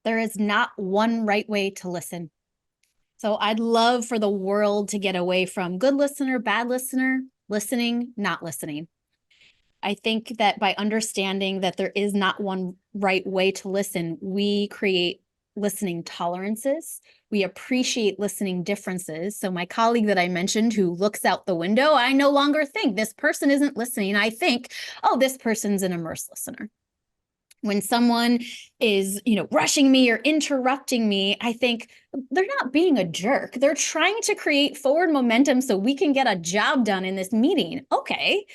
There is not one right way to listen. So I'd love for the world to get away from good listener, bad listener, listening, not listening. I think that by understanding that there is not one right way to listen, we create listening tolerances. We appreciate listening differences. So my colleague that I mentioned who looks out the window, I no longer think this person isn't listening. I think, oh, this person's an immersed listener. When someone is, rushing me or interrupting me, I think they're not being a jerk. They're trying to create forward momentum so we can get a job done in this meeting. Okay.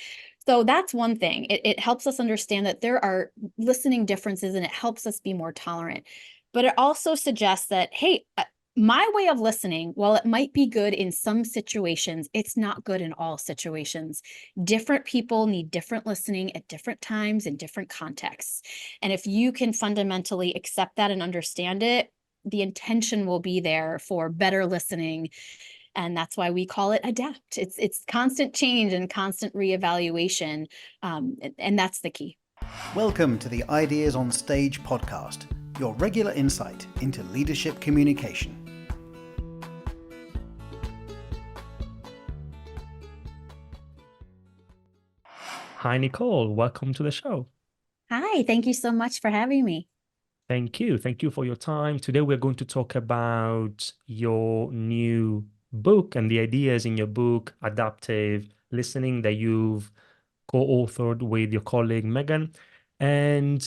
So that's one thing. It helps us understand that there are listening differences and it helps us be more tolerant. But it also suggests that, hey, my way of listening, while it might be good in some situations, it's not good in all situations. Different people need different listening at different times in different contexts. And if you can fundamentally accept that and understand it, the intention will be there for better listening. And that's why we call it adapt. It's constant change and constant reevaluation. And that's the key. Welcome to the Ideas on Stage podcast, your regular insight into leadership communication. Hi, Nicole. Welcome to the show. Hi, thank you so much for having me. Thank you. Thank you for your time. Today, we're going to talk about your new book and the ideas in your book, Adaptive Listening, that you've co-authored with your colleague, Megan. And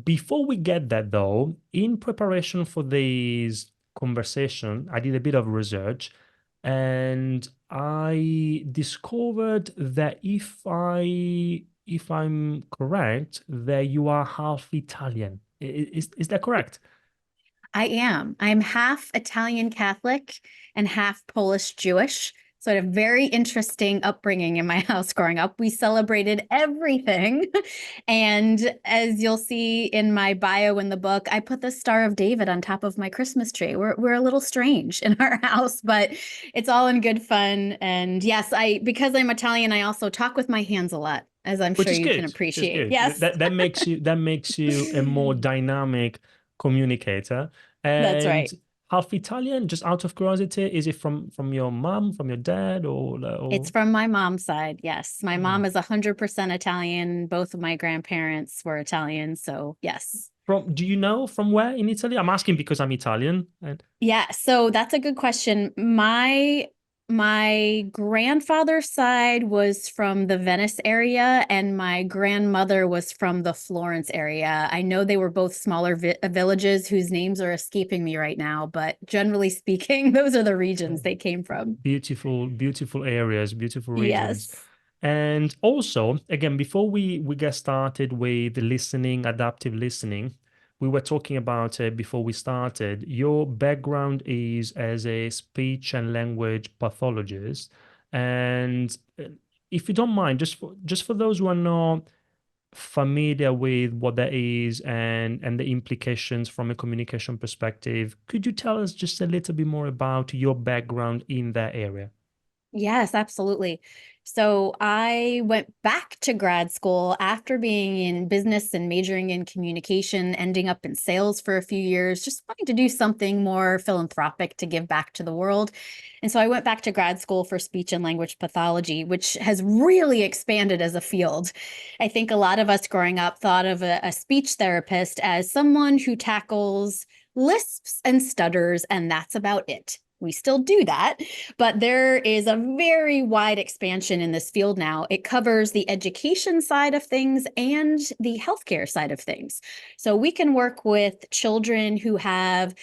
before we get that, though, in preparation for this conversation, I did a bit of research and I discovered that if I'm correct, that you are half Italian. Is that correct? I am. I'm half Italian Catholic and half Polish Jewish. So I had a very interesting upbringing in my house growing up. We celebrated everything. And as you'll see in my bio in the book, I put the Star of David on top of my Christmas tree. We're a little strange in our house, but it's all in good fun. And yes, because I'm Italian, I also talk with my hands a lot, as I'm Which sure is you can good. Which is appreciate. good. Yes. That makes you a more dynamic communicator. That's And right. half Italian, just out of curiosity, is it from your mom, from your dad, It's or from my mom's side. Yes. My oh. mom is 100% Italian. Both of my grandparents were Italian. So, yes. Do you know from where in Italy? I'm asking because I'm Italian. And Yeah. So, that's a good question. My grandfather's side was from the Venice area, and my grandmother was from the Florence area. I know they were both smaller villages whose names are escaping me right now, but generally speaking, those are the regions they came from. beautiful, beautiful areas, beautiful regions. Yes. And also, again, before we get started with listening, adaptive listening, we were talking about before we started, your background is as a speech and language pathologist. And if you don't mind, just for those who are not familiar with what that is and the implications from a communication perspective, could you tell us just a little bit more about your background in that area? Yes, absolutely. So I went back to grad school after being in business and majoring in communication, ending up in sales for a few years, just wanting to do something more philanthropic to give back to the world. And so I went back to grad school for speech and language pathology, which has really expanded as a field. I think a lot of us growing up thought of a speech therapist as someone who tackles lisps and stutters, and that's about it. We still do that, but there is a very wide expansion in this field now. It covers the education side of things and the healthcare side of things. So we can work with children who have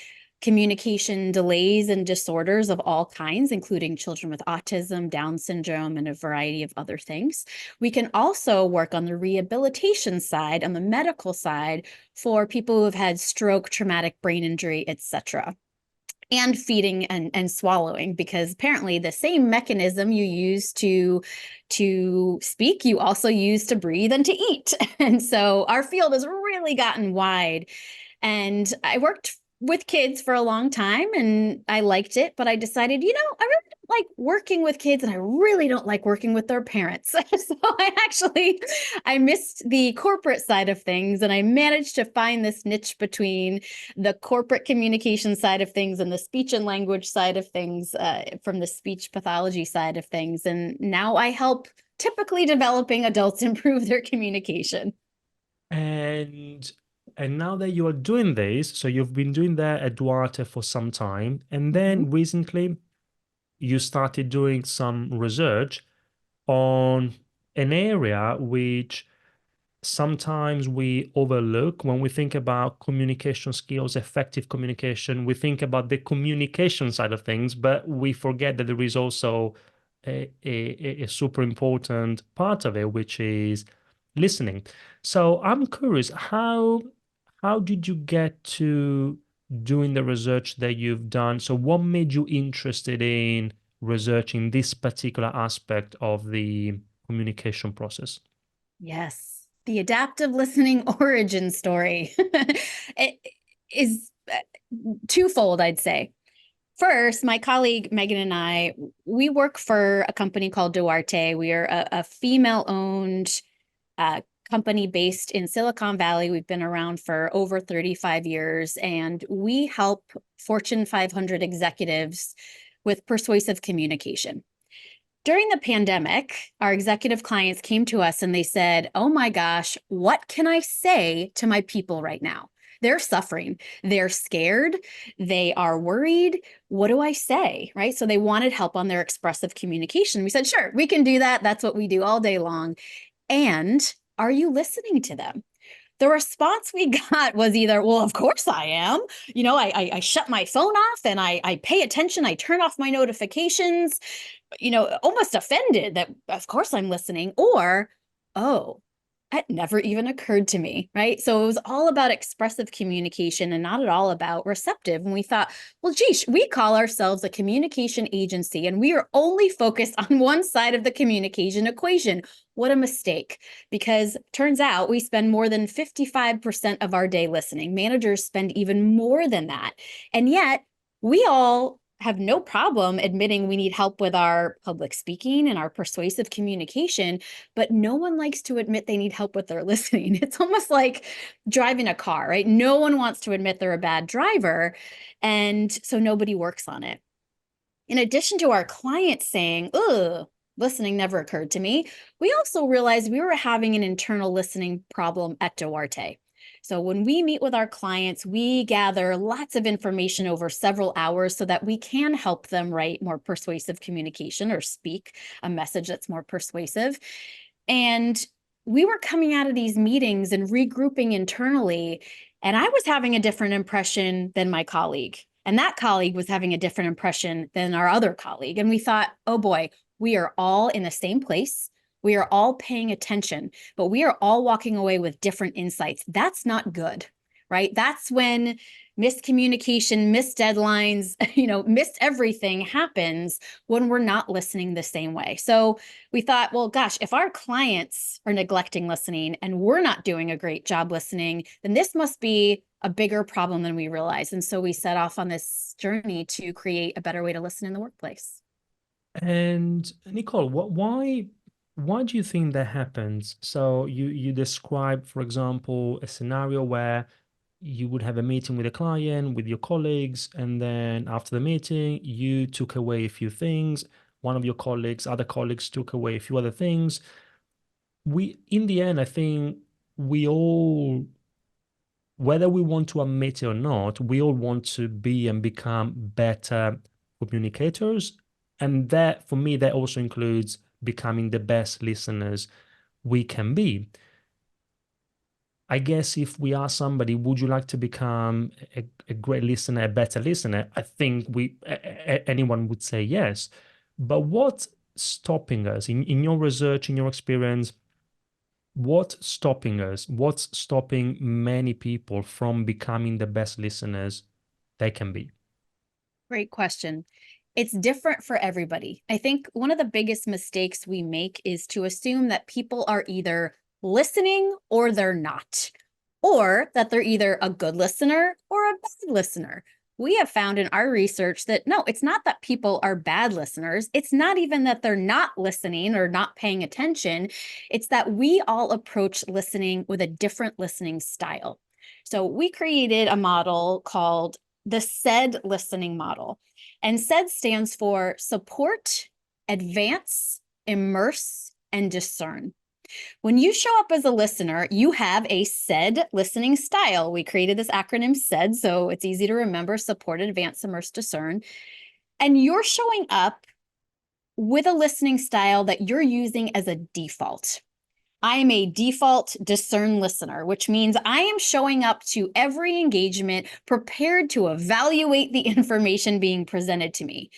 communication delays and disorders of all kinds, including children with autism, Down syndrome, and a variety of other things. We can also work on the rehabilitation side, on the medical side, for people who have had stroke, traumatic brain injury, etc. And feeding and swallowing, because apparently the same mechanism you use to speak, you also use to breathe and to eat. And so our field has really gotten wide. And I worked with kids for a long time and I liked it, but I decided, I really don't like working with kids and I really don't like working with their parents. So I missed the corporate side of things and I managed to find this niche between the corporate communication side of things and the speech and language side of things, from the speech pathology side of things. And now I help typically developing adults improve their communication. And and now that you are doing this, so you've been doing that at Duarte for some time, and then recently you started doing some research on an area which sometimes we overlook when we think about communication skills, effective communication. We think about the communication side of things, but we forget that there is also a super important part of it, which is listening. So I'm curious, how did you get to doing the research that you've done? So what made you interested in researching this particular aspect of the communication process? Yes, the adaptive listening origin story. It is twofold, I'd say. First, my colleague Megan and I, we work for a company called Duarte. We are a female-owned company based in Silicon Valley. We've been around for over 35 years, and we help Fortune 500 executives with persuasive communication. During the pandemic, our executive clients came to us and they said, "Oh my gosh, what can I say to my people right now? They're suffering. They're scared. They are worried. What do I say?" Right? So they wanted help on their expressive communication. We said, "Sure, we can do that. That's what we do all day long. And are you listening to them?" The response we got was either, "Well, of course I am. I shut my phone off and I pay attention. I turn off my notifications, almost offended that of course I'm listening," or, "Oh, that never even occurred to me," right? So it was all about expressive communication and not at all about receptive. And we thought, well, geez, we call ourselves a communication agency and we are only focused on one side of the communication equation. What a mistake, because turns out we spend more than 55% of our day listening. Managers spend even more than that. And yet we all have no problem admitting we need help with our public speaking and our persuasive communication, but no one likes to admit they need help with their listening. It's almost like driving a car, right? No one wants to admit they're a bad driver, and so nobody works on it. In addition to our clients saying, "Ugh, listening never occurred to me," we also realized we were having an internal listening problem at Duarte. So when we meet with our clients, we gather lots of information over several hours so that we can help them write more persuasive communication or speak a message that's more persuasive. And we were coming out of these meetings and regrouping internally, and I was having a different impression than my colleague. And that colleague was having a different impression than our other colleague. And we thought, oh boy, we are all in the same place. We are all paying attention, but we are all walking away with different insights. That's not good, right? That's when miscommunication, missed deadlines, missed everything happens when we're not listening the same way. So we thought, well, gosh, if our clients are neglecting listening and we're not doing a great job listening, then this must be a bigger problem than we realize. And so we set off on this journey to create a better way to listen in the workplace. And Nicole, why do you think that happens? So you describe, for example, a scenario where you would have a meeting with a client, with your colleagues, and then after the meeting, you took away a few things. One of your colleagues, other colleagues took away a few other things. In the end, I think we all, whether we want to admit it or not, we all want to be and become better communicators. And that, for me, that also includes becoming the best listeners we can be. I guess if we ask somebody, would you like to become a great listener, a better listener? I think anyone would say yes. But what's stopping us in your research, in your experience? What's stopping us? What's stopping many people from becoming the best listeners they can be? Great question. It's different for everybody. I think one of the biggest mistakes we make is to assume that people are either listening or they're not, or that they're either a good listener or a bad listener. we have found in our research that no, it's not that people are bad listeners. It's not even that they're not listening or not paying attention. It's that we all approach listening with a different listening style. So we created a model called the SAID listening model. And SAID stands for support, advance, immerse, and discern. When you show up as a listener, you have a SAID listening style. We created this acronym SAID, so it's easy to remember: support, advance, immerse, discern. And you're showing up with a listening style that you're using as a default. I am a default discern listener, which means I am showing up to every engagement prepared to evaluate the information being presented to me.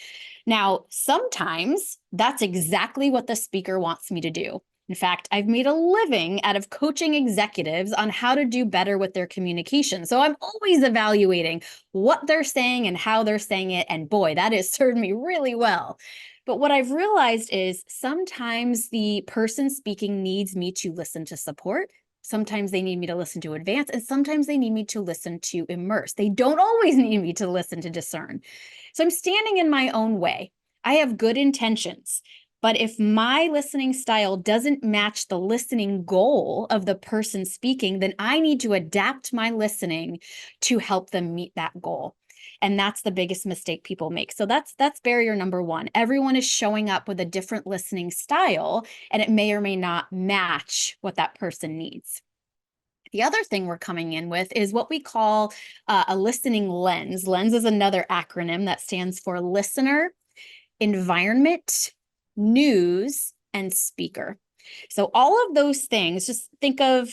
Now, sometimes that's exactly what the speaker wants me to do. In fact, I've made a living out of coaching executives on how to do better with their communication. So I'm always evaluating what they're saying and how they're saying it. And boy, that has served me really well. But what I've realized is sometimes the person speaking needs me to listen to support. Sometimes they need me to listen to advance, and sometimes they need me to listen to immerse. They don't always need me to listen to discern. So I'm standing in my own way. I have good intentions, but if my listening style doesn't match the listening goal of the person speaking, then I need to adapt my listening to help them meet that goal. And that's the biggest mistake people make. So that's barrier number one. Everyone is showing up with a different listening style, and it may or may not match what that person needs. The other thing we're coming in with is what we call a listening lens. Lens is another acronym that stands for listener, environment, news, and speaker. So all of those things, just think of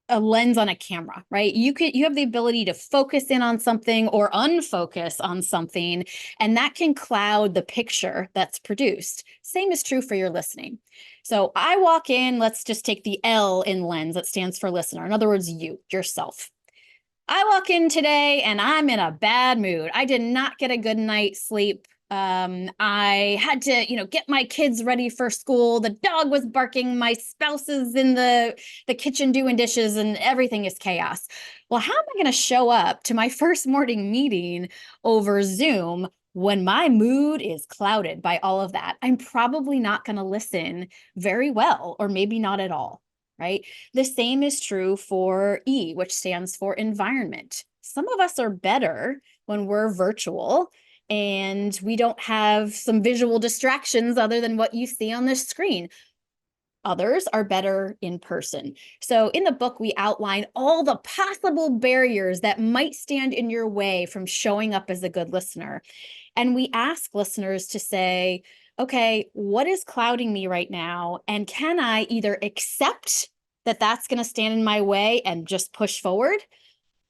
a lens on a camera, right? You have the ability to focus in on something or unfocus on something, and that can cloud the picture that's produced. Same is true for your listening. So I walk in, let's just take the L in lens that stands for listener. In other words, yourself. I walk in today and I'm in a bad mood. I did not get a good night's sleep. I had to, get my kids ready for school. The dog was barking. My spouse is in the kitchen doing dishes, and everything is chaos. Well, how am I going to show up to my first morning meeting over Zoom when my mood is clouded by all of that? I'm probably not going to listen very well, or maybe not at all, right? The same is true for E, which stands for environment. Some of us are better when we're virtual and we don't have some visual distractions other than what you see on the screen. Others are better in person. So in the book, we outline all the possible barriers that might stand in your way from showing up as a good listener. And we ask listeners to say, okay, what is clouding me right now? And can I either accept that that's going to stand in my way and just push forward?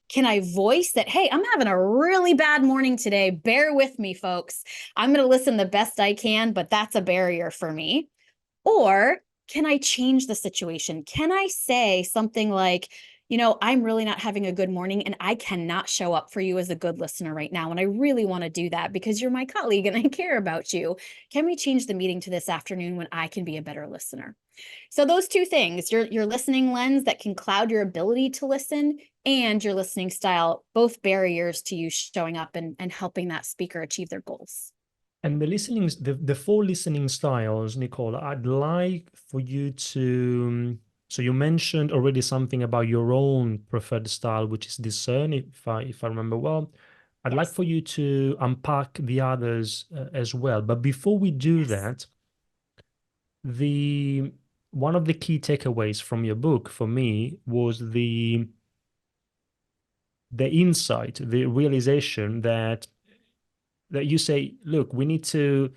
Can I voice that, hey, I'm having a really bad morning today. Bear with me, folks. I'm going to listen the best I can, but that's a barrier for me. Or can I change the situation? Can I say something like, I'm really not having a good morning and I cannot show up for you as a good listener right now. And I really want to do that because you're my colleague and I care about you. Can we change the meeting to this afternoon when I can be a better listener? So those two things, your listening lens that can cloud your ability to listen, and your listening style, both barriers to you showing up and helping that speaker achieve their goals. And the four listening styles, Nicole, I'd like for you to, so you mentioned already something about your own preferred style, which is discern, if I remember well. I'd like Yes. for you to unpack the others as well. But before we do Yes. that, one of the key takeaways from your book for me was the insight, the realization that you say, look, we need to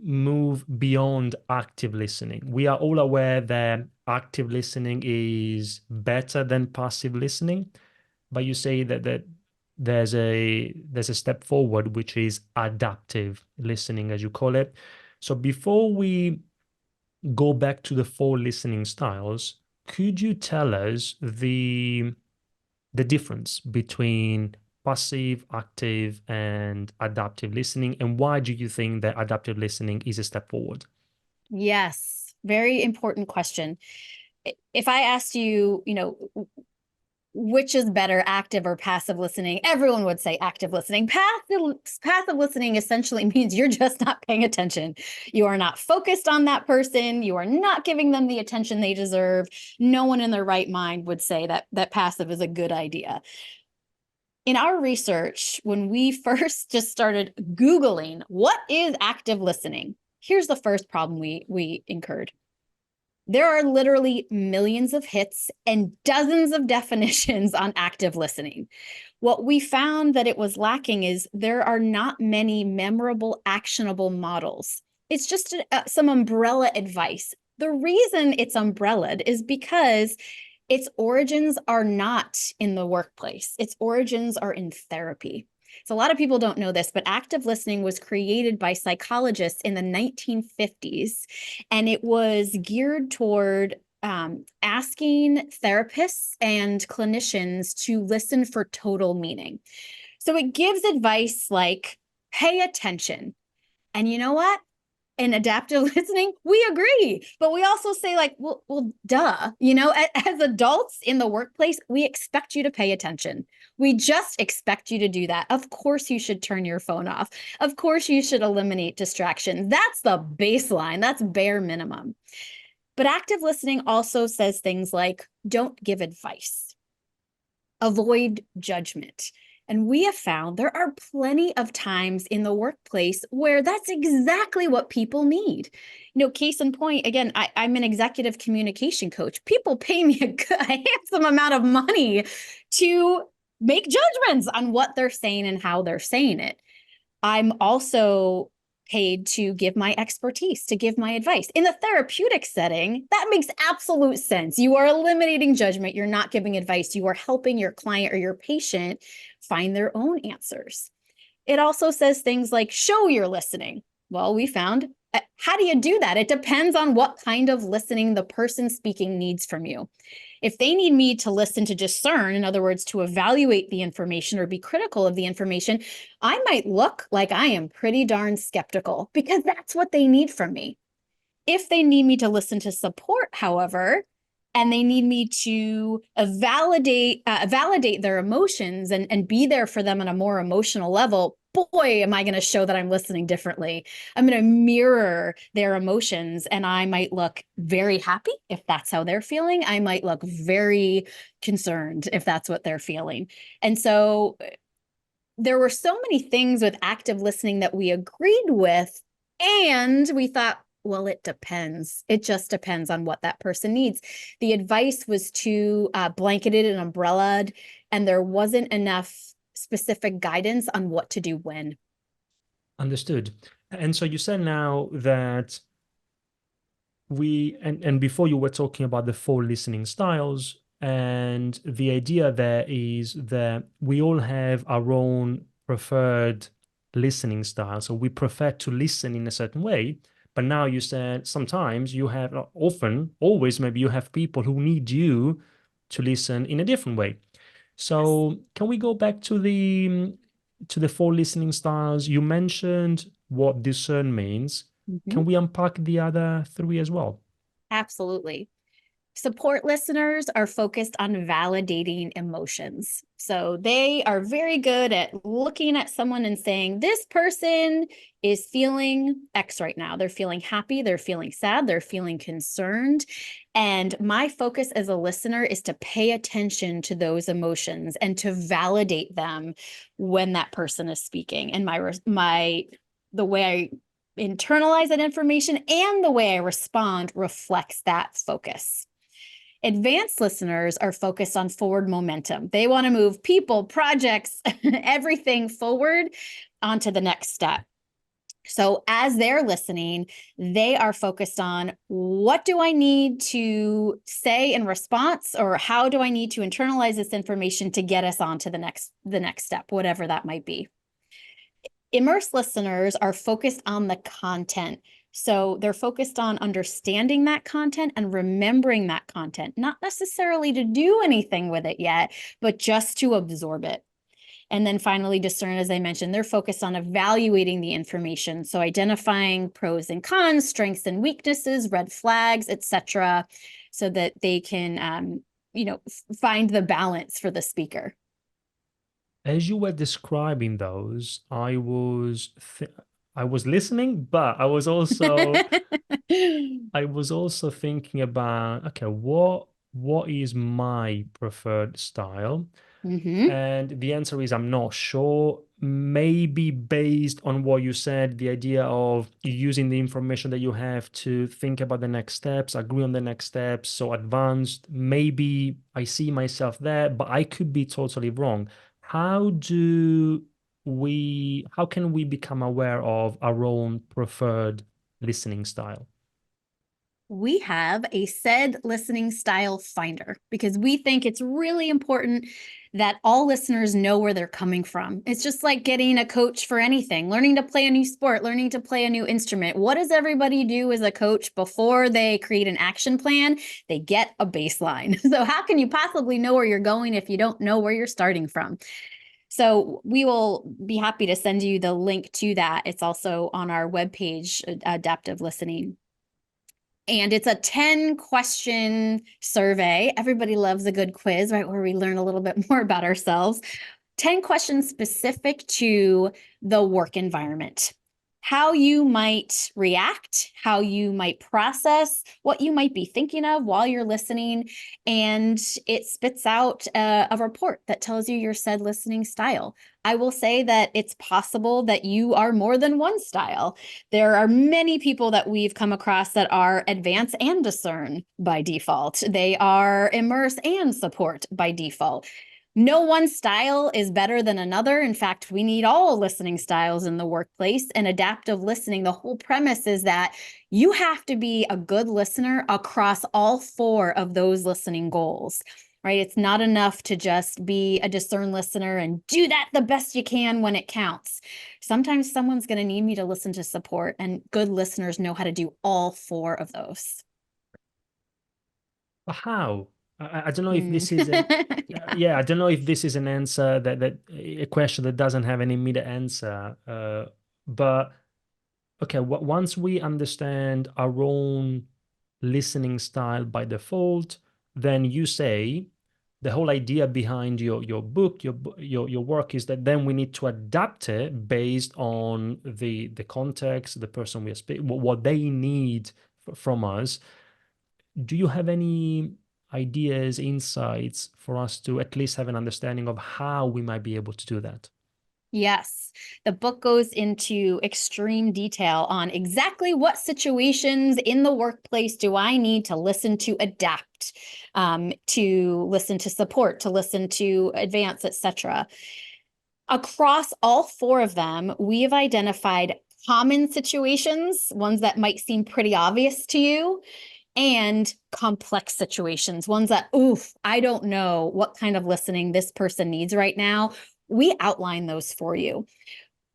move beyond active listening. We are all aware that active listening is better than passive listening, but you say that there's a step forward, which is adaptive listening, as you call it. So before we go back to the four listening styles, could you tell us the difference between passive, active, and adaptive listening, and why do you think that adaptive listening is a step forward? Yes. Very important question. If I asked you, which is better, active or passive listening? Everyone would say active listening. Passive listening essentially means you're just not paying attention. You are not focused on that person. You are not giving them the attention they deserve. No one in their right mind would say that passive is a good idea. In our research, when we first just started Googling what is active listening, here's the first problem we incurred. There are literally millions of hits and dozens of definitions on active listening. What we found that it was lacking is there are not many memorable, actionable models. It's just some umbrella advice. The reason it's umbrellaed is because its origins are not in the workplace. Its origins are in therapy. So a lot of people don't know this, but active listening was created by psychologists in the 1950s, and it was geared toward asking therapists and clinicians to listen for total meaning. So it gives advice like, pay attention. And you know what? In adaptive listening, we agree, but we also say like, well, duh, as adults in the workplace, we expect you to pay attention. We just expect you to do that. Of course, you should turn your phone off. Of course, you should eliminate distractions. That's the baseline. That's bare minimum. But active listening also says things like, don't give advice, avoid judgment. And we have found there are plenty of times in the workplace where that's exactly what people need. Case in point, again, I'm an executive communication coach. People pay me a handsome amount of money to make judgments on what they're saying and how they're saying it. I'm also paid to give my expertise, to give my advice. In the therapeutic setting, that makes absolute sense. You are eliminating judgment. You're not giving advice. You are helping your client or your patient find their own answers. It also says things like, show you're listening. Well, we found, how do you do that? It depends on what kind of listening the person speaking needs from you. If they need me to listen to discern, in other words, to evaluate the information or be critical of the information, I might look like I am pretty darn skeptical because that's what they need from me. If they need me to listen to support, however, and they need me to validate their emotions and be there for them on a more emotional level, boy, am I going to show that I'm listening differently. I'm going to mirror their emotions, and I might look very happy if that's how they're feeling. I might look very concerned if that's what they're feeling. And so there were so many things with active listening that we agreed with, and we thought, well, it depends. It just depends on what that person needs. The advice was too blanketed and umbrellaed, and there wasn't enough specific guidance on what to do when. Understood. And so you said now that and before you were talking about the 4 listening styles, and the idea there is that we all have our own preferred listening style. So we prefer to listen in a certain way. But now you said sometimes you have, often, always, maybe you have people who need you to listen in a different way. So can we go back to the 4 listening styles? You mentioned what discern means. Can we unpack the other 3 as well? Absolutely. Support listeners are focused on validating emotions. So they are very good at looking at someone and saying, this person is feeling X right now. They're feeling happy, they're feeling sad, they're feeling concerned. And my focus as a listener is to pay attention to those emotions and to validate them when that person is speaking. And the way I internalize that information and the way I respond reflects that focus. Advanced listeners are focused on forward momentum. They want to move people, projects, everything forward onto the next step. So as they're listening, they are focused on, what do I need to say in response, or how do I need to internalize this information to get us on to the next step, whatever that might be. Immersed listeners are focused on the content. So they're focused on understanding that content and remembering that content, not necessarily to do anything with it yet, but just to absorb it. And then finally, discern, as I mentioned, they're focused on evaluating the information. So identifying pros and cons, strengths and weaknesses, red flags, etc., so that they can find the balance for the speaker. As you were describing those, I was listening, but I was also thinking about, okay, what is my preferred style? Hmm. And the answer is I'm not sure. Maybe based on what you said, the idea of using the information that you have to think about the next steps, agree on the next steps, so advanced, maybe I see myself there, but I could be totally wrong. How do how can we become aware of our own preferred listening style? We have a said listening style finder because we think it's really important that all listeners know where they're coming from. It's just like getting a coach for anything, learning to play a new sport, learning to play a new instrument. What does everybody do as a coach before they create an action plan? They get a baseline. So, how can you possibly know where you're going if you don't know where you're starting from? So we will be happy to send you the link to that. It's also on our webpage, Adaptive Listening. And it's a 10-question survey. Everybody loves a good quiz, right? Where we learn a little bit more about ourselves. 10 questions specific to the work environment. How you might react, how you might process, what you might be thinking of while you're listening. And it spits out a report that tells you your said listening style. I will say that it's possible that you are more than one style. There are many people that we've come across that are advance and discern by default. They are immerse and support by default. No one style is better than another. In fact, we need all listening styles in the workplace. And adaptive listening, the whole premise is that you have to be a good listener across all 4 of those listening goals, right? It's not enough to just be a discern listener and do that the best you can when it counts. Sometimes someone's going to need me to listen to support, and good listeners know how to do all 4 of those. But how? I don't know if Mm. this is an Yeah. yeah, I don't know if this is an answer that a question that doesn't have an immediate answer. But okay, once we understand our own listening style by default, then you say the whole idea behind your book, your work is that then we need to adapt it based on the context, the person we are speaking, what they need from us. Do you have any ideas, insights for us to at least have an understanding of how we might be able to do that? Yes, the book goes into extreme detail on exactly what situations in the workplace do I need to listen to adapt, to listen to support, to listen to advance, etc. Across all 4 of them, we have identified common situations, ones that might seem pretty obvious to you, and complex situations, ones that, oof, I don't know what kind of listening this person needs right now. We outline those for you.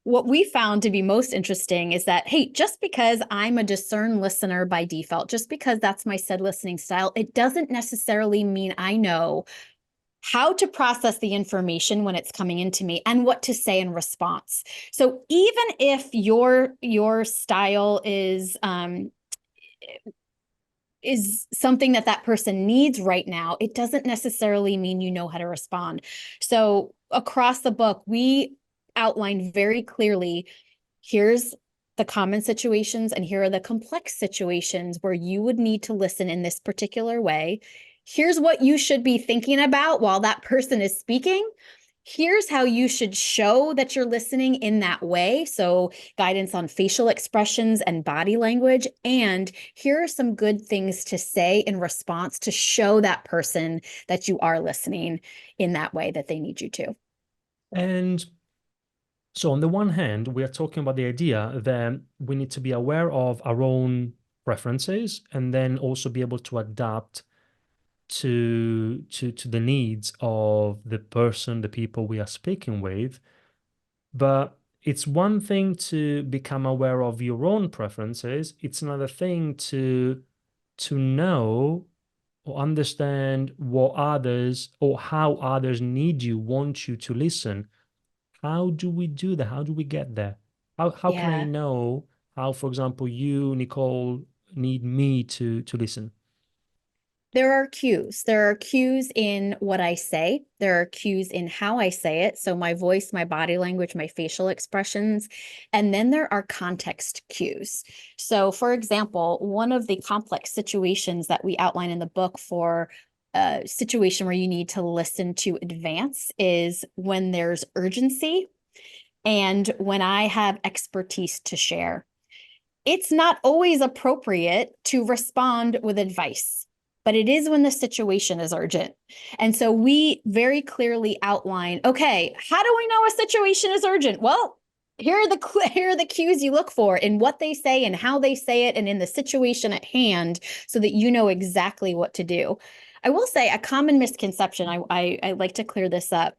What we found to be most interesting is that, hey, just because I'm a discern listener by default, just because that's my said listening style, it doesn't necessarily mean I know how to process the information when it's coming into me and what to say in response. So even if your style is something that that person needs right now, it doesn't necessarily mean you know how to respond. So across the book, we outline very clearly, here's the common situations and here are the complex situations where you would need to listen in this particular way. Here's what you should be thinking about while that person is speaking. Here's how you should show that you're listening in that way. So, guidance on facial expressions and body language. And here are some good things to say in response to show that person that you are listening in that way that they need you to. And so, on the one hand, we are talking about the idea that we need to be aware of our own preferences and then also be able to adapt to the needs of the person, the people we are speaking with. But it's one thing to become aware of your own preferences. It's another thing to know or understand what others or how others need you, want you to listen. How do we do that? How do we get there? How can I Yeah. know how, for example, you, Nicole, need me to listen? There are cues. There are cues in what I say. There are cues in how I say it. So my voice, my body language, my facial expressions. And then there are context cues. So for example, one of the complex situations that we outline in the book for a situation where you need to listen to advance is when there's urgency and when I have expertise to share. It's not always appropriate to respond with advice, but it is when the situation is urgent. And so we very clearly outline, okay, how do we know a situation is urgent? Well, here are the cues you look for in what they say and how they say it and in the situation at hand so that you know exactly what to do. I will say a common misconception, I like to clear this up.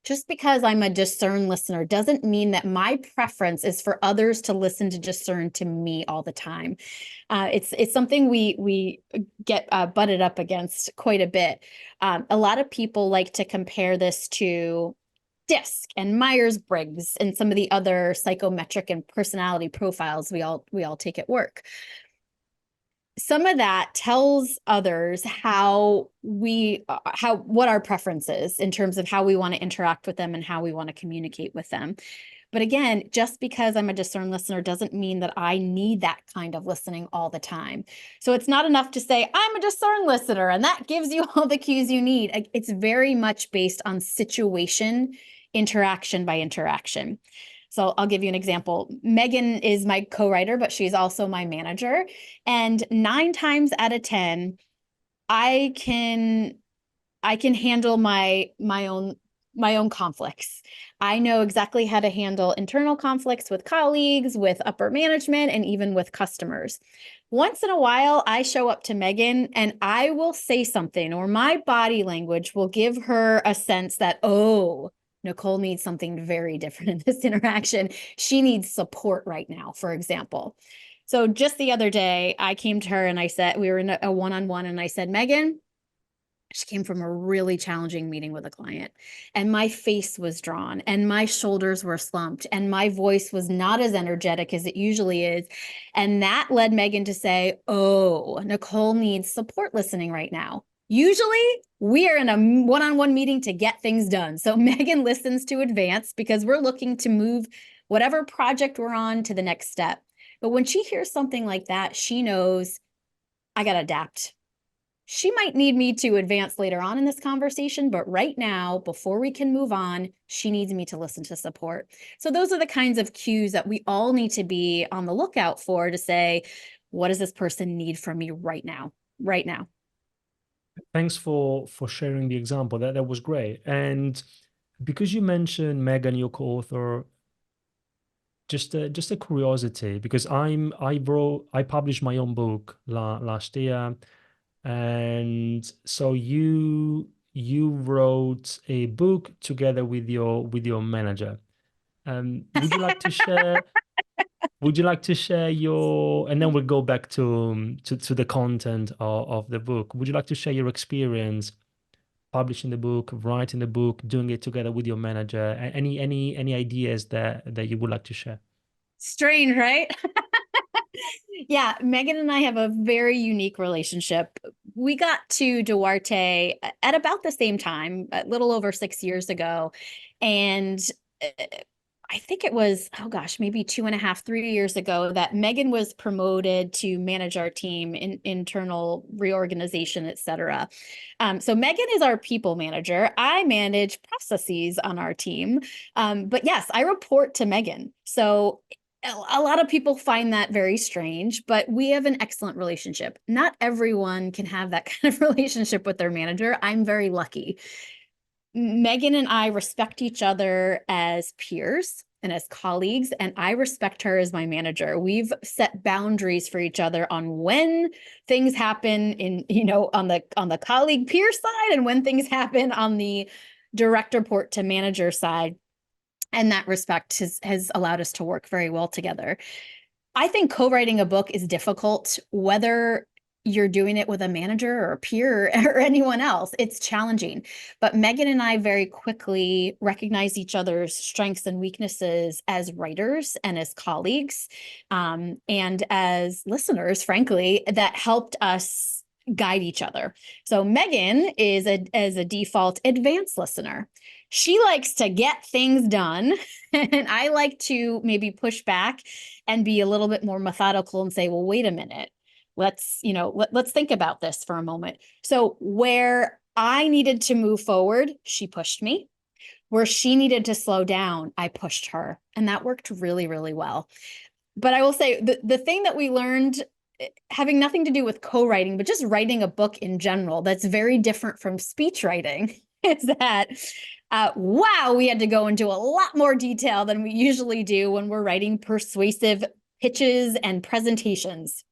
Just because I'm a discern listener doesn't mean that my preference is for others to listen to discern to me all the time. It's something we get butted up against quite a bit. A lot of people like to compare this to DISC and Myers-Briggs and some of the other psychometric and personality profiles we all take at work. Some of that tells others what our preference is in terms of how we want to interact with them and how we want to communicate with them. But again, just because I'm a discerned listener doesn't mean that I need that kind of listening all the time. So it's not enough to say, I'm a discerned listener, and that gives you all the cues you need. It's very much based on situation, interaction by interaction. So I'll give you an example. Megan is my co-writer, but she's also my manager. And 9 times out of 10, I can handle my own conflicts. I know exactly how to handle internal conflicts with colleagues, with upper management, and even with customers. Once in a while, I show up to Megan and I will say something, or my body language will give her a sense that, oh, Nicole needs something very different in this interaction. She needs support right now, for example. So just the other day, I came to her and I said, we were in a one-on-one, and I said, Megan, she came from a really challenging meeting with a client, and my face was drawn and my shoulders were slumped and my voice was not as energetic as it usually is. And that led Megan to say, oh, Nicole needs support listening right now. Usually we are in a one-on-one meeting to get things done. So Megan listens to advance because we're looking to move whatever project we're on to the next step. But when she hears something like that, she knows I got to adapt. She might need me to advance later on in this conversation, but right now, before we can move on, she needs me to listen to support. So those are the kinds of cues that we all need to be on the lookout for to say, what does this person need from me right now? Right now. Thanks for sharing the example. That was great. And because you mentioned Megan, your co-author, just a curiosity, because I published my own book last year, and so you wrote a book together with your manager. Would you like to share? Would you like to share your, and then we'll go back to the content of the book. Would you like to share your experience publishing the book, writing the book, doing it together with your manager? Any ideas that you would like to share? Strange, right? Yeah, Megan and I have a very unique relationship. We got to Duarte at about the same time, a little over 6 years ago. And I think it was, oh gosh, maybe 2.5, 3 years ago that Megan was promoted to manage our team in internal reorganization, et cetera. So Megan is our people manager. I manage processes on our team. But yes, I report to Megan. So a lot of people find that very strange, but we have an excellent relationship. Not everyone can have that kind of relationship with their manager. I'm very lucky. Megan and I respect each other as peers and as colleagues, and I respect her as my manager. We've set boundaries for each other on when things happen on the colleague peer side and when things happen on the direct report to manager side. And that respect has allowed us to work very well together. I think co-writing a book is difficult, whether you're doing it with a manager or a peer or anyone else. It's challenging. But Megan and I very quickly recognize each other's strengths and weaknesses as writers and as colleagues, and as listeners, frankly, that helped us guide each other. So Megan is as a default advanced listener. She likes to get things done, and I like to maybe push back and be a little bit more methodical and say, well, wait a minute. Let's think about this for a moment. So where I needed to move forward, she pushed me. Where she needed to slow down, I pushed her. And that worked really, really well. But I will say the thing that we learned, having nothing to do with co-writing, but just writing a book in general, that's very different from speech writing, is that, wow, we had to go into a lot more detail than we usually do when we're writing persuasive pitches and presentations.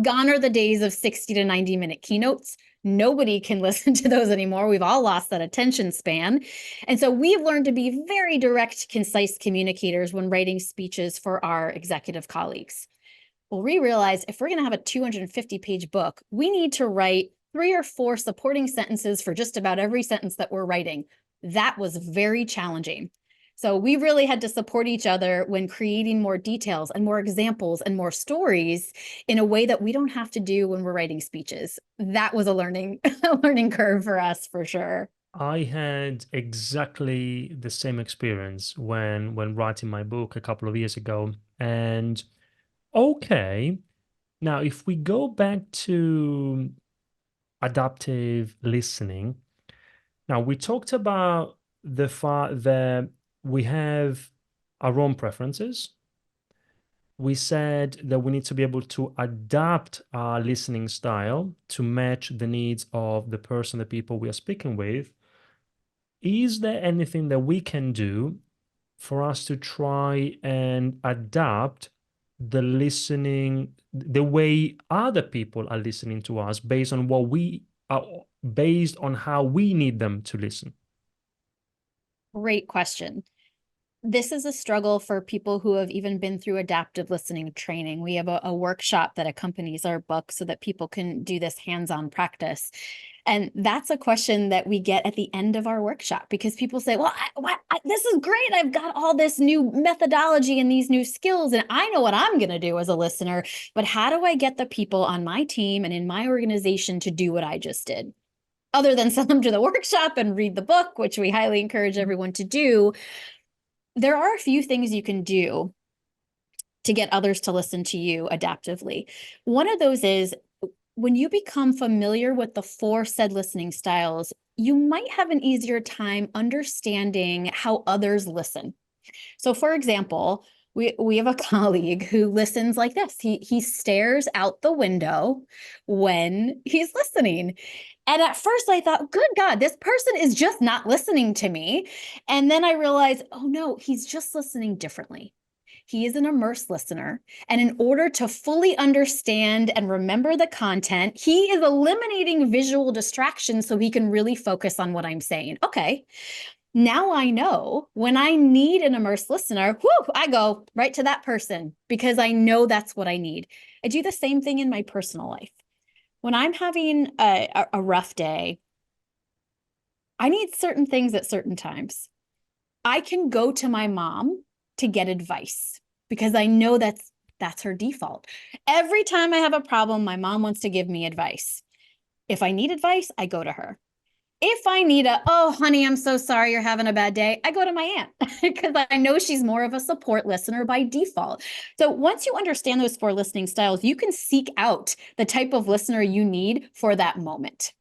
Gone are the days of 60 to 90-minute keynotes. Nobody can listen to those anymore. We've all lost that attention span. And so we've learned to be very direct, concise communicators when writing speeches for our executive colleagues. Well, we realized if we're going to have a 250-page book, we need to write 3 or 4 supporting sentences for just about every sentence that we're writing. That was very challenging. So we really had to support each other when creating more details and more examples and more stories in a way that we don't have to do when we're writing speeches. That was a learning curve for us, for sure. I had exactly the same experience when writing my book a couple of years ago. And okay, now if we go back to adaptive listening, now we talked about the fact that we have our own preferences. We said that we need to be able to adapt our listening style to match the needs of the person, the people we are speaking with. Is there anything that we can do for us to try and adapt the listening, the way other people are listening to us based on what we are, based on how we need them to listen? Great question. This is a struggle for people who have even been through adaptive listening training. We have a workshop that accompanies our book so that people can do this hands-on practice. And that's a question that we get at the end of our workshop, because people say, well, this is great. I've got all this new methodology and these new skills, and I know what I'm going to do as a listener, but how do I get the people on my team and in my organization to do what I just did? Other than send them to the workshop and read the book, which we highly encourage everyone to do, there are a few things you can do to get others to listen to you adaptively. One of those is when you become familiar with the 4 said listening styles, you might have an easier time understanding how others listen. So for example, we have a colleague who listens like this. He stares out the window when he's listening. And at first I thought, good God, this person is just not listening to me. And then I realized, oh no, he's just listening differently. He is an immersed listener. And in order to fully understand and remember the content, he is eliminating visual distractions so he can really focus on what I'm saying. Okay, now I know when I need an immersed listener, I go right to that person because I know that's what I need. I do the same thing in my personal life. When I'm having a rough day, I need certain things at certain times. I can go to my mom to get advice because I know that's her default. Every time I have a problem, my mom wants to give me advice. If I need advice, I go to her. If I need oh, honey, I'm so sorry you're having a bad day, I go to my aunt because I know she's more of a support listener by default. So once you understand those 4 listening styles, you can seek out the type of listener you need for that moment.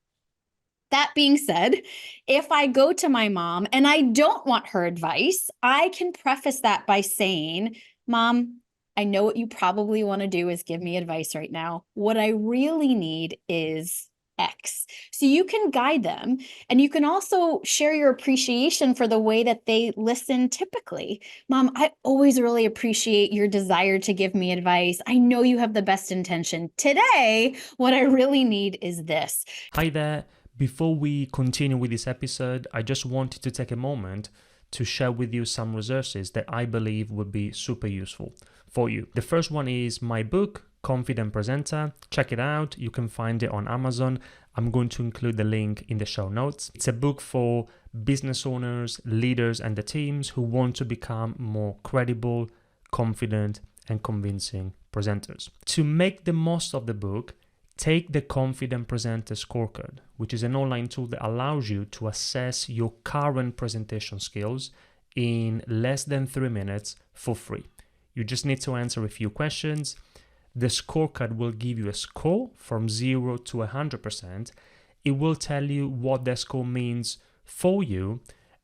That being said, if I go to my mom and I don't want her advice, I can preface that by saying, Mom, I know what you probably want to do is give me advice right now. What I really need is X. So you can guide them, and you can also share your appreciation for the way that they listen typically. Mom, I always really appreciate your desire to give me advice. I know you have the best intention. Today, what I really need is this. Hi there. Before we continue with this episode, I just wanted to take a moment to share with you some resources that I believe would be super useful for you. The first one is my book, Confident Presenter. Check it out. You can find it on Amazon. I'm going to include the link in the show notes. It's a book for business owners, leaders, and the teams who want to become more credible, confident, and convincing presenters. To make the most of the book, Take the Confident Presenter Scorecard, which is an online tool that allows you to assess your current presentation skills in less than 3 minutes for free. You just need to answer a few questions. The scorecard will give you a score from 0 to 100%. It will tell you what that score means for you,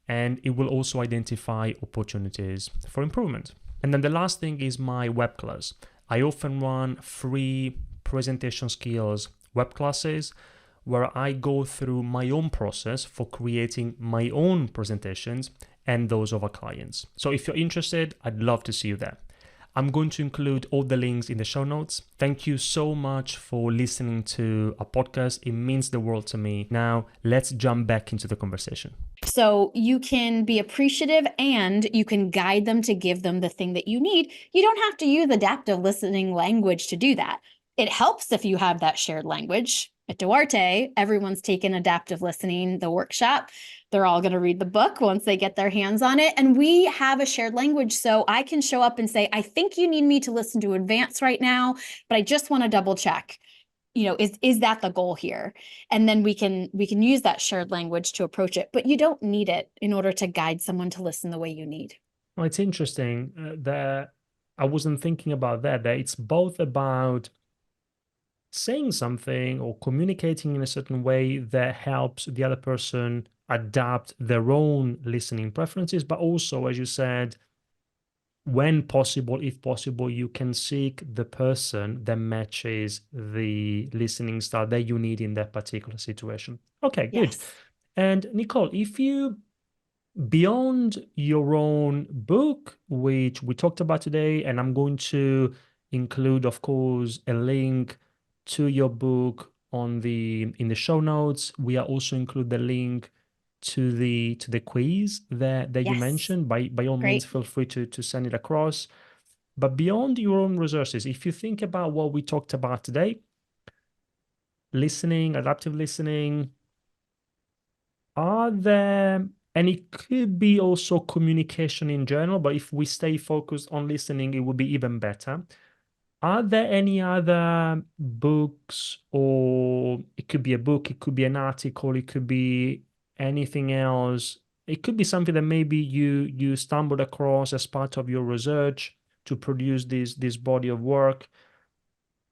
and it will also identify opportunities for improvement. And then the last thing is my web class. I often run free presentation skills web classes where I go through my own process for creating my own presentations and those of our clients. So if you're interested, I'd love to see you there. I'm going to include all the links in the show notes. Thank you so much for listening to a podcast. It means the world to me. Now, let's jump back into the conversation. So you can be appreciative and you can guide them to give them the thing that you need. You don't have to use adaptive listening language to do that. It helps if you have that shared language. At Duarte, everyone's taken adaptive listening, the workshop. They're all going to read the book once they get their hands on it. And we have a shared language. So I can show up and say, I think you need me to listen to advance right now, but I just want to double check. Is that the goal here? And then we can use that shared language to approach it, but you don't need it in order to guide someone to listen the way you need. Well, it's interesting that I wasn't thinking about that it's both about saying something or communicating in a certain way that helps the other person adapt their own listening preferences, but also, as you said, when possible, if possible, you can seek the person that matches the listening style that you need in that particular situation. Okay, good. Yes. And Nicole, if you, beyond your own book, which we talked about today, and I'm going to include, of course, a link to your book in the show notes. We are also include the link to the quiz that you Yes. mentioned. By all means, Great. feel free to send it across. But beyond your own resources, if you think about what we talked about today, listening, adaptive listening, are there, and it could be also communication in general, but if we stay focused on listening, it would be even better. Are there any other books, or it could be a book, it could be an article, it could be anything else. It could be something that maybe you stumbled across as part of your research to produce this body of work.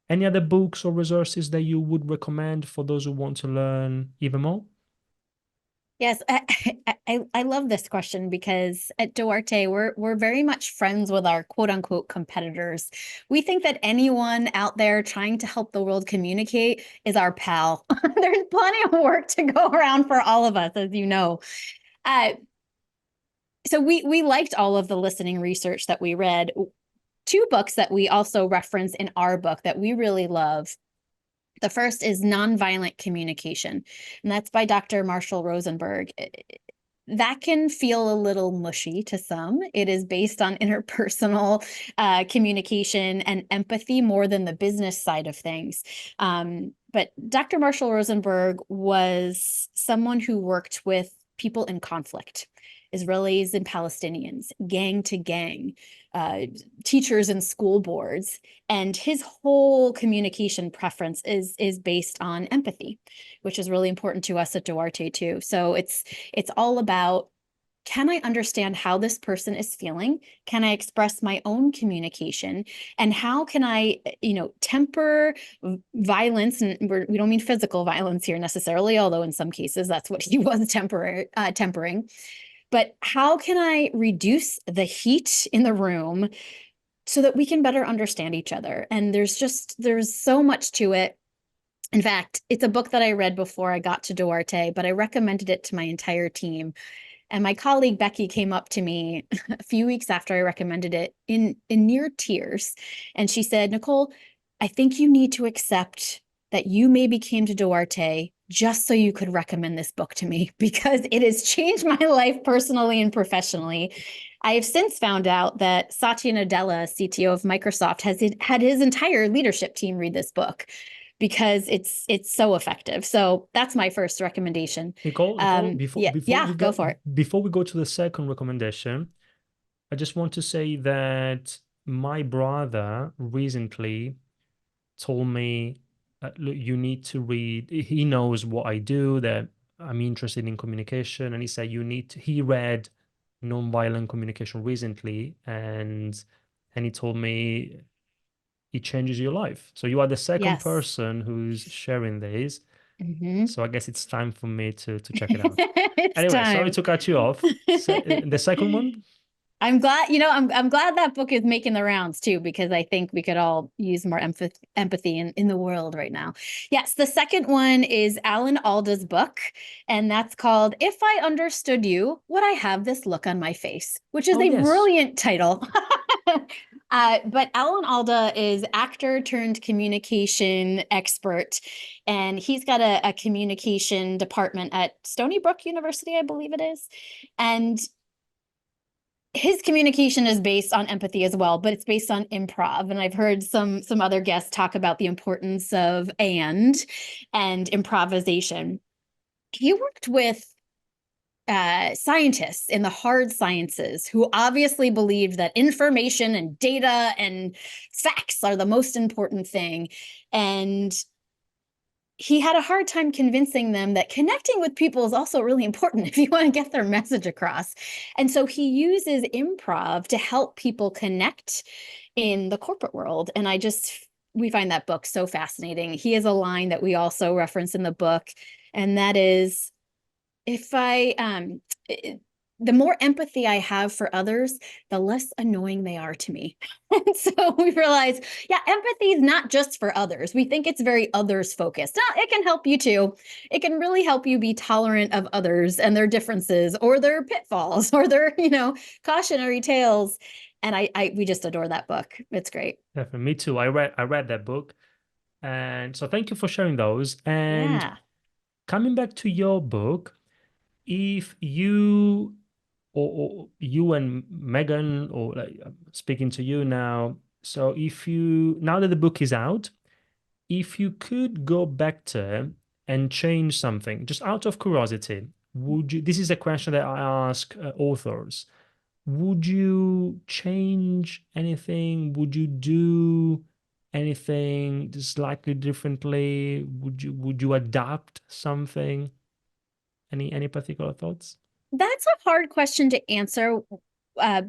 Any other books or resources that you would recommend for those who want to learn even more? Yes, I love this question because at Duarte, we're very much friends with our quote unquote competitors. We think that anyone out there trying to help the world communicate is our pal. There's plenty of work to go around for all of us, as you know. So we liked all of the listening research that we read. Two books that we also reference in our book that we really love. The first is Nonviolent Communication, and that's by Dr. Marshall Rosenberg. That can feel a little mushy to some. It is based on interpersonal communication and empathy more than the business side of things. But Dr. Marshall Rosenberg was someone who worked with people in conflict, Israelis and Palestinians, gang to gang, teachers and school boards. And his whole communication preference is based on empathy, which is really important to us at Duarte too. So it's all about, can I understand how this person is feeling? Can I express my own communication? And how can I, temper violence? And we don't mean physical violence here necessarily, although in some cases that's what he was tempering. But how can I reduce the heat in the room so that we can better understand each other? And there's so much to it. In fact, it's a book that I read before I got to Duarte, but I recommended it to my entire team. And my colleague Becky came up to me a few weeks after I recommended it in near tears. And she said, Nicole, I think you need to accept that you maybe came to Duarte just so you could recommend this book to me, because it has changed my life personally and professionally. I have since found out that Satya Nadella, CTO of Microsoft, has had his entire leadership team read this book because it's so effective. So that's my first recommendation. Nicole, Go for it. Before we go to the second recommendation, I just want to say that my brother recently told me look, you need to read. He knows what I do, that I'm interested in communication, and he said he read Nonviolent Communication recently, and he told me it changes your life. So you are the second Yes. person who's sharing this. Mhm. So I guess it's time for me to check it out. It's Anyway, sorry time. to cut you off. So, the second one? I'm glad, I'm glad that book is making the rounds too, because I think we could all use more empathy in the world right now. Yes, the second one is Alan Alda's book, and that's called If I Understood You, Would I Have This Look on My Face, which is Oh, a yes. brilliant title. But Alan Alda is actor turned communication expert, and he's got a communication department at Stony Brook University, I believe it is. And his communication is based on empathy as well, but it's based on improv. And I've heard some other guests talk about the importance of and improvisation. He worked with scientists in the hard sciences who obviously believed that information and data and facts are the most important thing. And he had a hard time convincing them that connecting with people is also really important if you want to get their message across. And so he uses improv to help people connect in the corporate world. And we find that book so fascinating. He has a line that we also reference in the book, and that is, if I the more empathy I have for others, the less annoying they are to me. And so we realize, yeah, empathy is not just for others. We think it's very others focused. No, it can help you too. It can really help you be tolerant of others and their differences or their pitfalls or their, cautionary tales. And we just adore that book. It's great. Definitely. Me too. I read that book. And so thank you for sharing those. And Yeah. coming back to your book, if you or you and Megan, or like, speaking to you now, so if you now that the book is out, if you could go back to and change something, just out of curiosity, would you? This is a question that I ask authors. Would you change anything? Would you do anything slightly differently? Would you adapt something? Any particular thoughts? That's a hard question to answer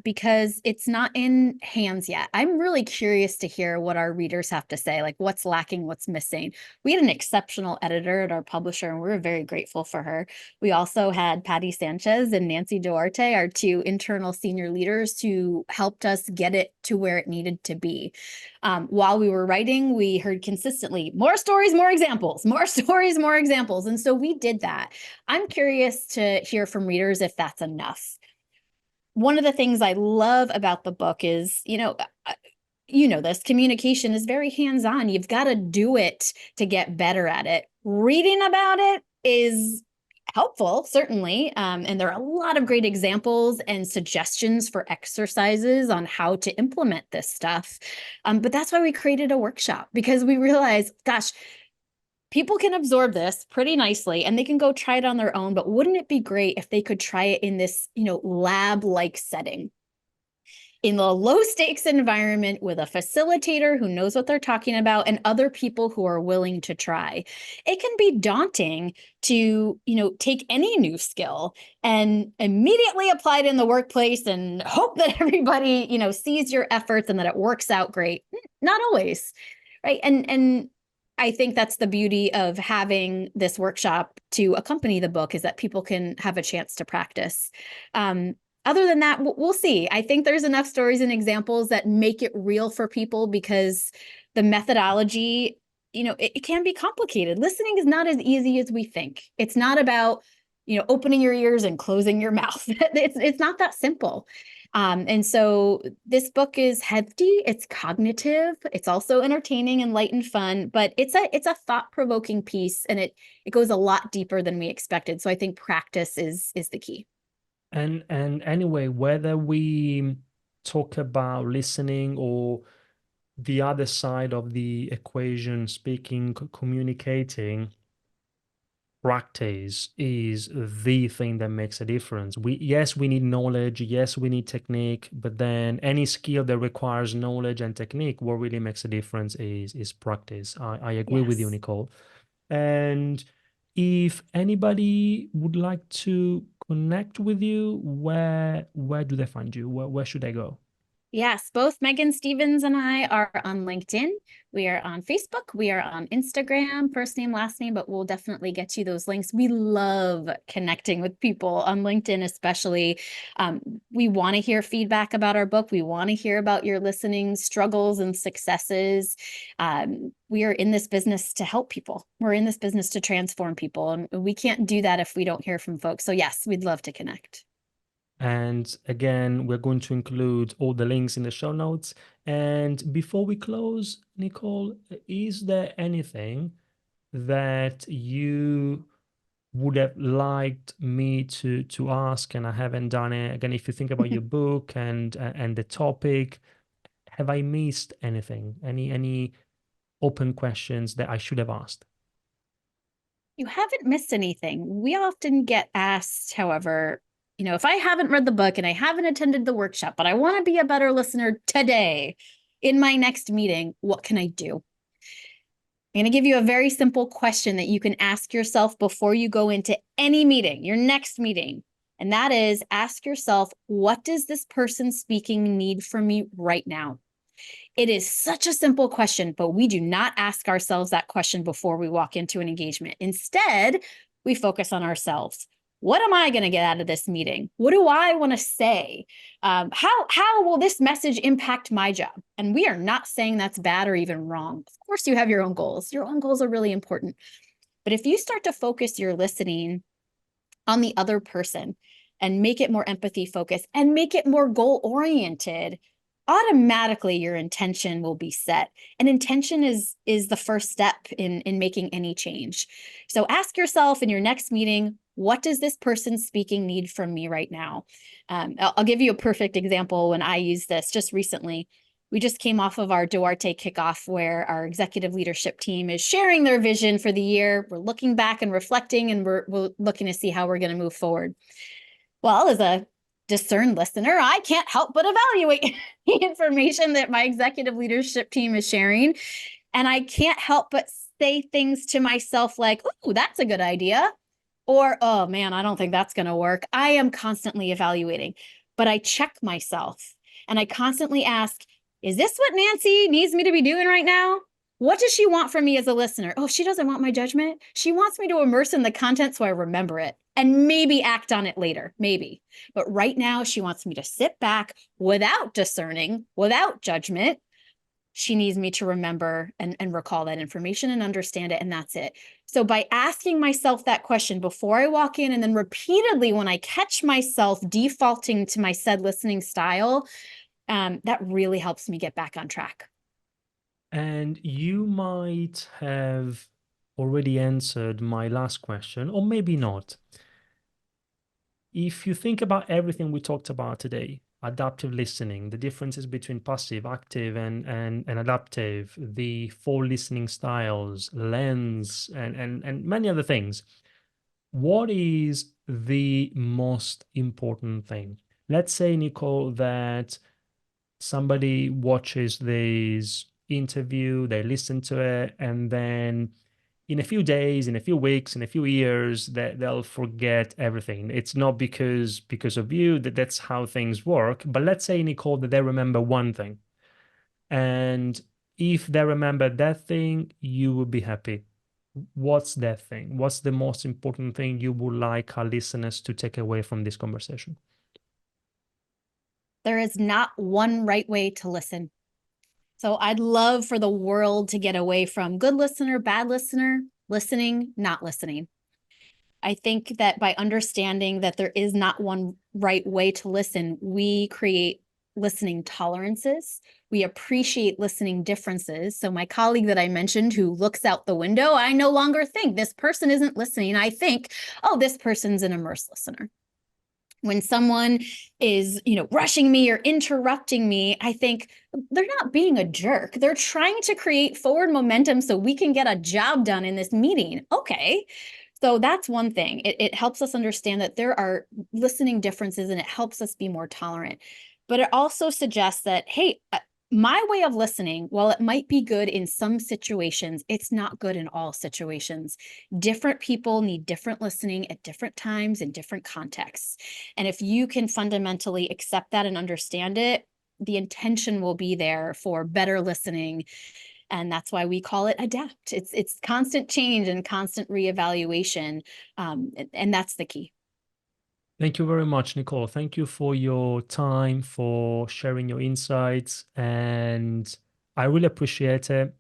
because it's not in hands yet. I'm really curious to hear what our readers have to say, like what's lacking, what's missing. We had an exceptional editor at our publisher, and we're very grateful for her. We also had Patty Sanchez and Nancy Duarte, our two internal senior leaders, who helped us get it to where it needed to be. While we were writing, we heard consistently, more stories, more examples, more stories, more examples. And so we did that. I'm curious to hear from readers if that's enough. One of the things I love about the book is, this communication is very hands-on. You've got to do it to get better at it. Reading about it is helpful, certainly. And there are a lot of great examples and suggestions for exercises on how to implement this stuff. But that's why we created a workshop, because we realized, gosh, people can absorb this pretty nicely and they can go try it on their own. But wouldn't it be great if they could try it in this, lab-like setting, in a low stakes environment with a facilitator who knows what they're talking about and other people who are willing to try? It can be daunting to, take any new skill and immediately apply it in the workplace and hope that everybody, sees your efforts and that it works out great. Not always, right? And I think that's the beauty of having this workshop to accompany the book, is that people can have a chance to practice. Other than that, we'll see. I think there's enough stories and examples that make it real for people, because the methodology, it can be complicated. Listening is not as easy as we think. It's not about, opening your ears and closing your mouth. It's not that simple. And so this book is hefty, it's cognitive, it's also entertaining and light and fun, but it's a thought-provoking piece, and it goes a lot deeper than we expected. So I think practice is the key. And anyway, whether we talk about listening or the other side of the equation, speaking, communicating, practice is the thing that makes a difference. Yes, we need knowledge, yes, we need technique, but then any skill that requires knowledge and technique, what really makes a difference is practice. I agree with you, Yes. Nicole. And if anybody would like to connect with you, where do they find you? Where should they go? Yes, both Megan Stevens and I are on LinkedIn. We are on Facebook. We are on Instagram, first name, last name, but we'll definitely get you those links. We love connecting with people on LinkedIn, especially. We want to hear feedback about our book. We want to hear about your listening struggles and successes. We are in this business to help people. We're in this business to transform people, and we can't do that if we don't hear from folks. So yes, we'd love to connect. And again, we're going to include all the links in the show notes. And before we close, Nicole, is there anything that you would have liked me to ask and I haven't done it? Again, if you think about your book and the topic, have I missed anything? Any open questions that I should have asked? You haven't missed anything. We often get asked, however, if I haven't read the book and I haven't attended the workshop, but I want to be a better listener today in my next meeting, what can I do? I'm going to give you a very simple question that you can ask yourself before you go into any meeting, your next meeting. And that is, ask yourself, what does this person speaking need from me right now? It is such a simple question, but we do not ask ourselves that question before we walk into an engagement. Instead, we focus on ourselves. What am I going to get out of this meeting? What do I want to say? How will this message impact my job? And we are not saying that's bad or even wrong. Of course, you have your own goals. Your own goals are really important. But if you start to focus your listening on the other person and make it more empathy focused and make it more goal oriented, automatically your intention will be set. And intention is the first step in making any change. So ask yourself in your next meeting, what does this person speaking need from me right now? I'll give you a perfect example when I used this just recently. We just came off of our Duarte kickoff where our executive leadership team is sharing their vision for the year. We're looking back and reflecting, and we're looking to see how we're going to move forward. Well, as a discerned listener, I can't help but evaluate the information that my executive leadership team is sharing. And I can't help but say things to myself like, "Ooh, that's a good idea." Or, "Oh man, I don't think that's going to work." I am constantly evaluating, but I check myself and I constantly ask, is this what Nancy needs me to be doing right now? What does she want from me as a listener? Oh, she doesn't want my judgment. She wants me to immerse in the content so I remember it and maybe act on it later, maybe. But right now, she wants me to sit back without discerning, without judgment. She needs me to remember and recall that information and understand it, and that's it. So by asking myself that question before I walk in and then repeatedly when I catch myself defaulting to my said listening style, that really helps me get back on track. And you might have already answered my last question, or maybe not. If you think about everything we talked about today, adaptive listening, the differences between passive, active, and adaptive, the four listening styles, lens, and many other things, what is the most important thing? Let's say, Nicole, that somebody watches this interview, they listen to it, and then in a few days, in a few weeks, in a few years, that they'll forget everything. It's not because of you, that's how things work. But let's say, Nicole, that they remember one thing. And if they remember that thing, you will be happy. What's that thing? What's the most important thing you would like our listeners to take away from this conversation? There is not one right way to listen. So I'd love for the world to get away from good listener, bad listener, listening, not listening. I think that by understanding that there is not one right way to listen, we create listening tolerances. We appreciate listening differences. So my colleague that I mentioned who looks out the window, I no longer think this person isn't listening. I think, oh, this person's an immersed listener. When someone is, rushing me or interrupting me, I think they're not being a jerk. They're trying to create forward momentum so we can get a job done in this meeting. Okay. So that's one thing. It helps us understand that there are listening differences, and it helps us be more tolerant. But it also suggests that, hey, my way of listening, while it might be good in some situations, it's not good in all situations. Different people need different listening at different times in different contexts. And if you can fundamentally accept that and understand it, the intention will be there for better listening. And that's why we call it adapt. It's constant change and constant reevaluation. And that's the key. Thank you very much, Nicole. Thank you for your time, for sharing your insights, and I really appreciate it.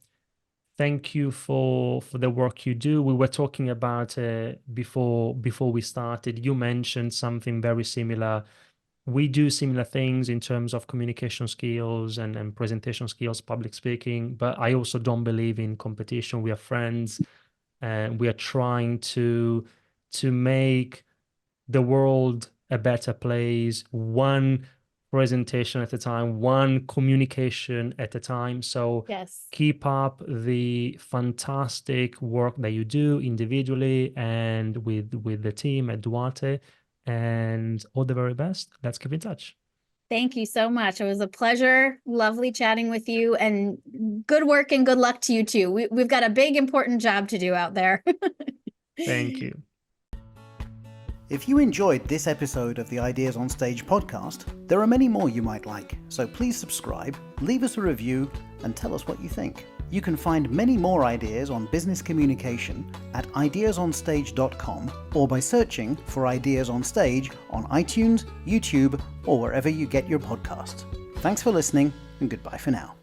Thank you for the work you do. We were talking about before we started. You mentioned something very similar. We do similar things in terms of communication skills and presentation skills, public speaking, but I also don't believe in competition. We are friends, and we are trying to make the world a better place, one presentation at a time, one communication at a time. So Yes. keep up the fantastic work that you do individually and with the team at Duarte, and all the very best. Let's keep in touch. Thank you so much. It was a pleasure. Lovely chatting with you, and good work and good luck to you too. We've got a big, important job to do out there. Thank you. If you enjoyed this episode of the Ideas on Stage podcast, there are many more you might like, so please subscribe, leave us a review, and tell us what you think. You can find many more ideas on business communication at ideasonstage.com, or by searching for Ideas on Stage on iTunes, YouTube, or wherever you get your podcasts. Thanks for listening, and goodbye for now.